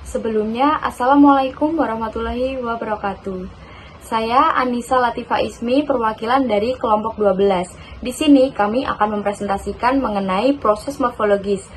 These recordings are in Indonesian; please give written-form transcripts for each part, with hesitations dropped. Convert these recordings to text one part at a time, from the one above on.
Sebelumnya, Assalamualaikum warahmatullahi wabarakatuh. Saya Anissa Latifa Ismi, perwakilan dari kelompok 12. Di sini kami akan mempresentasikan mengenai proses morfologis.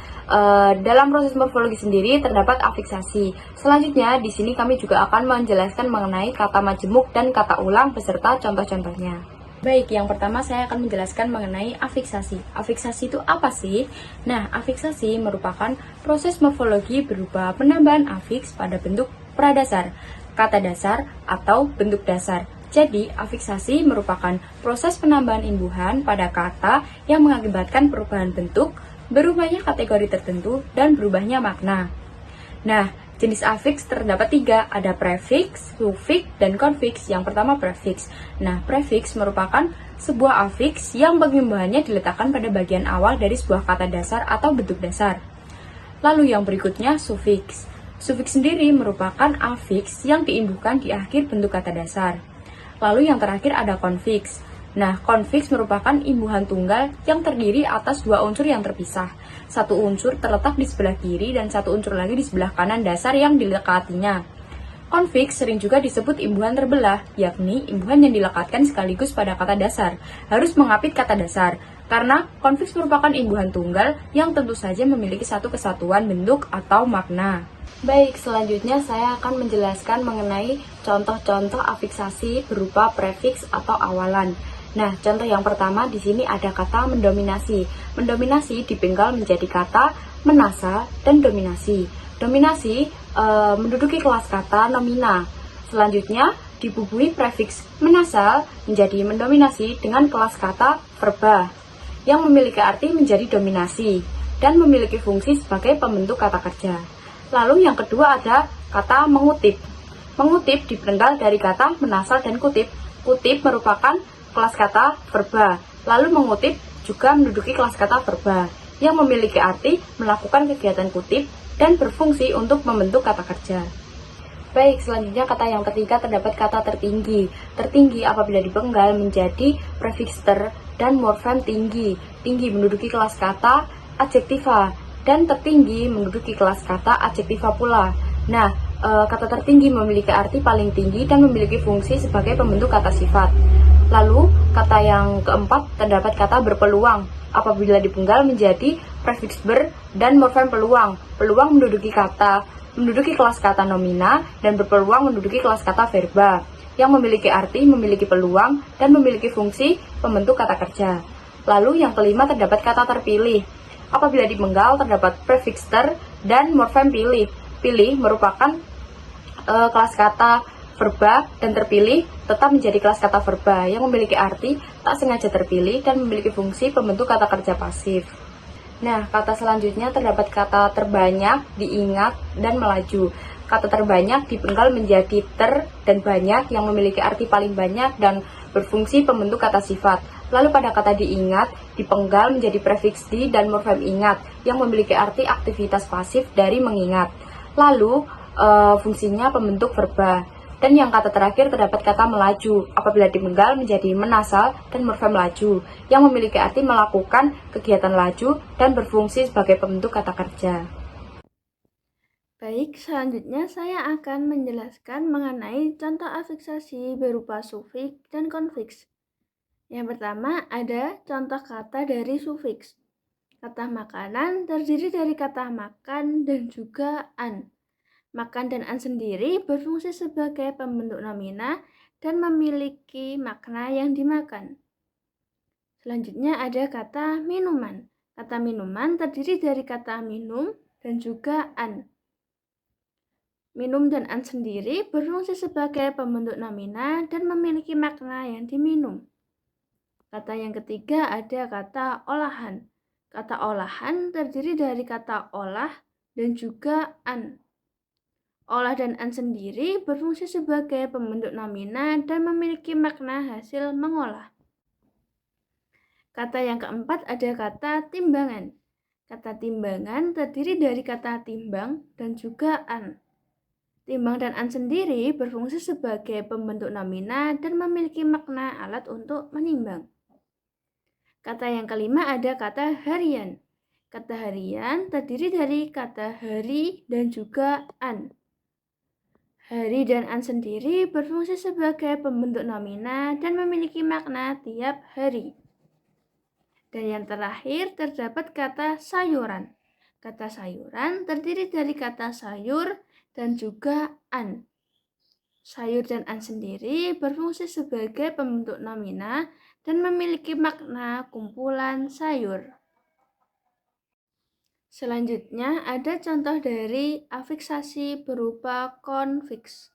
Dalam proses morfologi sendiri terdapat afiksasi. Selanjutnya, di sini kami juga akan menjelaskan mengenai kata majemuk dan kata ulang beserta contoh-contohnya. Baik, yang pertama saya akan menjelaskan mengenai afiksasi. Afiksasi itu apa sih? Nah, afiksasi merupakan proses morfologi berupa penambahan afiks pada bentuk pradasar, kata dasar, atau bentuk dasar. Jadi, afiksasi merupakan proses penambahan imbuhan pada kata yang mengakibatkan perubahan bentuk, berubahnya kategori tertentu, dan berubahnya makna. Nah, jenis afiks terdapat 3, ada prefiks, sufiks, dan konfiks. Yang pertama prefiks. Nah, prefiks merupakan sebuah afiks yang pengimbuhannya diletakkan pada bagian awal dari sebuah kata dasar atau bentuk dasar. Lalu yang berikutnya sufiks. Sufiks sendiri merupakan afiks yang diimbuhkan di akhir bentuk kata dasar. Lalu yang terakhir ada konfiks. Nah, konfiks merupakan imbuhan tunggal yang terdiri atas 2 unsur yang terpisah. Satu unsur terletak di sebelah kiri dan satu unsur lagi di sebelah kanan dasar yang dilekatinya. Konfiks sering juga disebut imbuhan terbelah, yakni imbuhan yang dilekatkan sekaligus pada kata dasar, harus mengapit kata dasar, karena konfiks merupakan imbuhan tunggal yang tentu saja memiliki satu kesatuan bentuk atau makna. Baik, selanjutnya saya akan menjelaskan mengenai contoh-contoh afiksasi berupa prefiks atau awalan. Nah, contoh yang pertama di sini ada kata mendominasi. Mendominasi dipenggal menjadi kata menasa dan dominasi. Dominasi menduduki kelas kata nomina. Selanjutnya dibubuhi prefiks menasal menjadi mendominasi dengan kelas kata verba yang memiliki arti menjadi dominasi dan memiliki fungsi sebagai pembentuk kata kerja. Lalu yang kedua ada kata mengutip. Mengutip dipenggal dari kata menasal dan kutip. Kutip merupakan kelas kata verba, lalu mengutip juga menduduki kelas kata verba yang memiliki arti melakukan kegiatan kutip dan berfungsi untuk membentuk kata kerja. Baik, selanjutnya kata yang ketiga terdapat kata tertinggi. Tertinggi apabila dipenggal menjadi prefiks ter dan morfem tinggi. Tinggi menduduki kelas kata adjektiva dan tertinggi menduduki kelas kata adjektiva pula. Nah, kata tertinggi memiliki arti paling tinggi dan memiliki fungsi sebagai pembentuk kata sifat. Lalu, kata yang keempat terdapat kata berpeluang. Apabila dipenggal menjadi prefiks ber dan morfem peluang. Peluang menduduki kelas kata nomina dan berpeluang menduduki kelas kata verba yang memiliki arti, memiliki peluang, dan memiliki fungsi pembentuk kata kerja. Lalu yang kelima terdapat kata terpilih. Apabila dipenggal terdapat prefiks ter dan morfem pilih. Pilih merupakan kelas kata verba dan terpilih tetap menjadi kelas kata verba yang memiliki arti tak sengaja terpilih dan memiliki fungsi pembentuk kata kerja pasif. Nah, kata selanjutnya terdapat kata terbanyak, diingat, dan melaju. Kata terbanyak dipenggal menjadi ter dan banyak yang memiliki arti paling banyak dan berfungsi pembentuk kata sifat. Lalu pada kata diingat dipenggal menjadi prefiks di dan morfem ingat yang memiliki arti aktivitas pasif dari mengingat. Lalu fungsinya pembentuk verba. Dan yang kata terakhir terdapat kata melaju, apabila dipenggal menjadi menasal dan morfem laju, yang memiliki arti melakukan kegiatan laju dan berfungsi sebagai pembentuk kata kerja. Baik, selanjutnya saya akan menjelaskan mengenai contoh afiksasi berupa sufiks dan konfiks. Yang pertama ada contoh kata dari sufiks. Kata makanan terdiri dari kata makan dan juga an. Makan dan an sendiri berfungsi sebagai pembentuk nomina dan memiliki makna yang dimakan. Selanjutnya ada kata minuman. Kata minuman terdiri dari kata minum dan juga an. Minum dan an sendiri berfungsi sebagai pembentuk nomina dan memiliki makna yang diminum. Kata yang ketiga ada kata olahan. Kata olahan terdiri dari kata olah dan juga an. Olah dan an sendiri berfungsi sebagai pembentuk nomina dan memiliki makna hasil mengolah. Kata yang keempat ada kata timbangan. Kata timbangan terdiri dari kata timbang dan juga an. Timbang dan an sendiri berfungsi sebagai pembentuk nomina dan memiliki makna alat untuk menimbang. Kata yang kelima ada kata harian. Kata harian terdiri dari kata hari dan juga an. Hari dan an sendiri berfungsi sebagai pembentuk nomina dan memiliki makna tiap hari. Dan yang terakhir terdapat kata sayuran. Kata sayuran terdiri dari kata sayur dan juga an. Sayur dan an sendiri berfungsi sebagai pembentuk nomina dan memiliki makna kumpulan sayur. Selanjutnya ada contoh dari afiksasi berupa konfiks.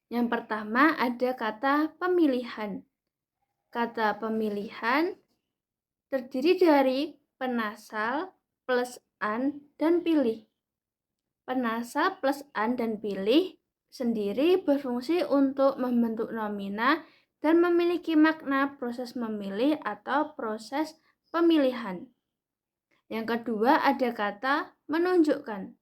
Yang pertama ada kata pemilihan. Kata pemilihan terdiri dari penasal plus an dan pilih. Penasal plus an dan pilih sendiri berfungsi untuk membentuk nomina dan memiliki makna proses memilih atau proses pemilihan. Yang kedua ada kata menunjukkan.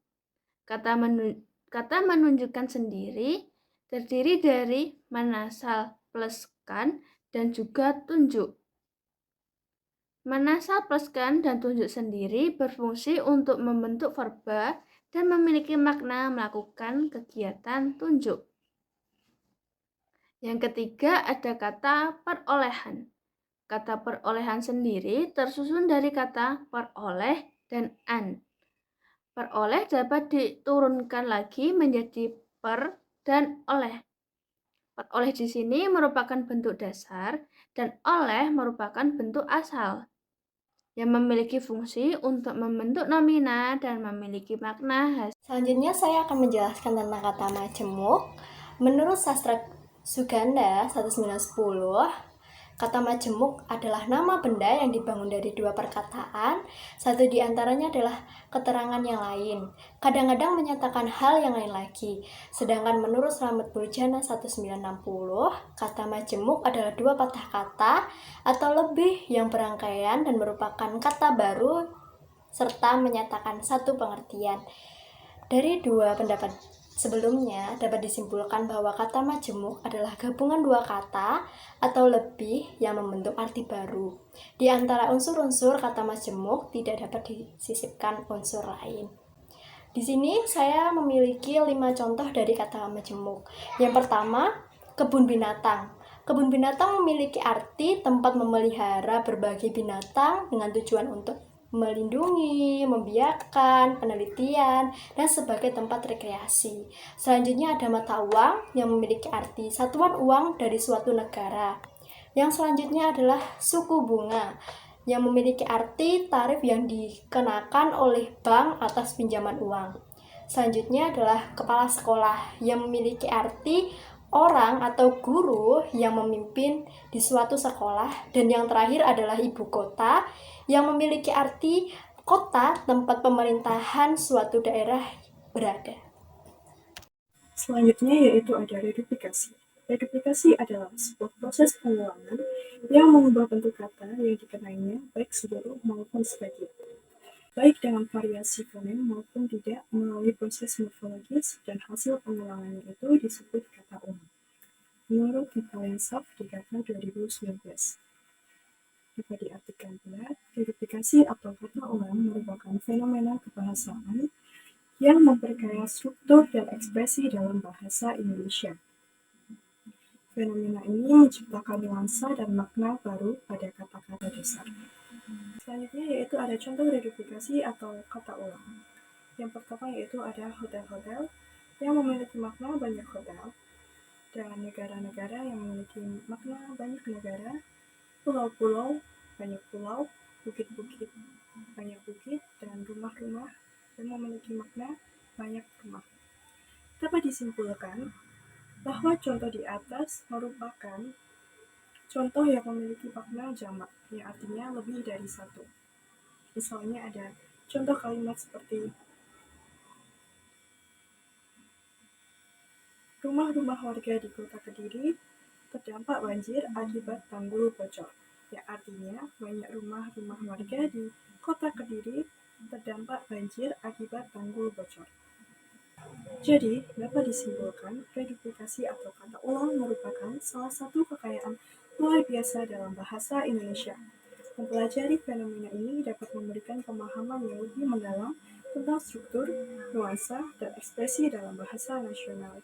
Kata menunjukkan sendiri terdiri dari menasal plus kan dan juga tunjuk. Menasal plus kan dan tunjuk sendiri berfungsi untuk membentuk verba dan memiliki makna melakukan kegiatan tunjuk. Yang ketiga ada kata perolehan. Kata perolehan sendiri tersusun dari kata peroleh dan an. Peroleh dapat diturunkan lagi menjadi per dan oleh. Peroleh di sini merupakan bentuk dasar dan oleh merupakan bentuk asal yang memiliki fungsi untuk membentuk nomina dan memiliki makna hasil. Selanjutnya saya akan menjelaskan tentang kata majemuk. Menurut sastra Suganda 1910, kata majemuk adalah nama benda yang dibangun dari dua perkataan. Satu di antaranya adalah keterangan yang lain, kadang-kadang menyatakan hal yang lain lagi. Sedangkan menurut Slamet Boljana 1960, kata majemuk adalah dua patah kata atau lebih yang berangkaian dan merupakan kata baru serta menyatakan satu pengertian. Dari dua pendapat sebelumnya, dapat disimpulkan bahwa kata majemuk adalah gabungan dua kata atau lebih yang membentuk arti baru. Di antara unsur-unsur kata majemuk tidak dapat disisipkan unsur lain. Di sini saya memiliki 5 contoh dari kata majemuk. Yang pertama, kebun binatang. Kebun binatang memiliki arti tempat memelihara berbagai binatang dengan tujuan untuk melindungi, membiarkan, penelitian, dan sebagai tempat rekreasi. Selanjutnya ada mata uang yang memiliki arti satuan uang dari suatu negara. Yang selanjutnya adalah suku bunga yang memiliki arti tarif yang dikenakan oleh bank atas pinjaman uang. Selanjutnya adalah kepala sekolah yang memiliki arti orang atau guru yang memimpin di suatu sekolah. Dan yang terakhir adalah ibu kota yang memiliki arti kota tempat pemerintahan suatu daerah berada. Selanjutnya yaitu ada reduplikasi. Reduplikasi adalah sebuah proses pengulangan yang mengubah bentuk kata yang dikenainya baik seluruh maupun sebagian, baik dengan variasi fonem maupun tidak melalui proses morfologis, dan hasil pengulangannya itu disebut kata ulang. Menurut Nikolensov di kata 2019. Dapat diartikan pula, reduplikasi atau kata ulang merupakan fenomena kebahasaan yang memperkaya struktur dan ekspresi dalam bahasa Indonesia. Fenomena ini menciptakan nuansa dan makna baru pada kata-kata dasar. Selanjutnya yaitu ada contoh reduplikasi atau kata ulang. Yang pertama yaitu ada hotel-hotel yang memiliki makna banyak hotel, dan negara-negara yang memiliki makna banyak negara, pulau-pulau, banyak pulau, bukit-bukit, banyak bukit, dan rumah-rumah yang memiliki makna banyak rumah. Dapat disimpulkan bahwa contoh di atas merupakan contoh yang memiliki makna jamak, yang artinya lebih dari satu. Misalnya ada contoh kalimat seperti rumah-rumah warga di kota Kediri terdampak banjir akibat tanggul bocor, yang artinya banyak rumah-rumah warga di kota Kediri terdampak banjir akibat tanggul bocor. Jadi, dapat disimpulkan, reduplikasi atau kata ulang merupakan salah satu kekayaan luar biasa dalam bahasa Indonesia. Mempelajari fenomena ini dapat memberikan pemahaman yang lebih mendalam tentang struktur, nuansa, dan ekspresi dalam bahasa nasional.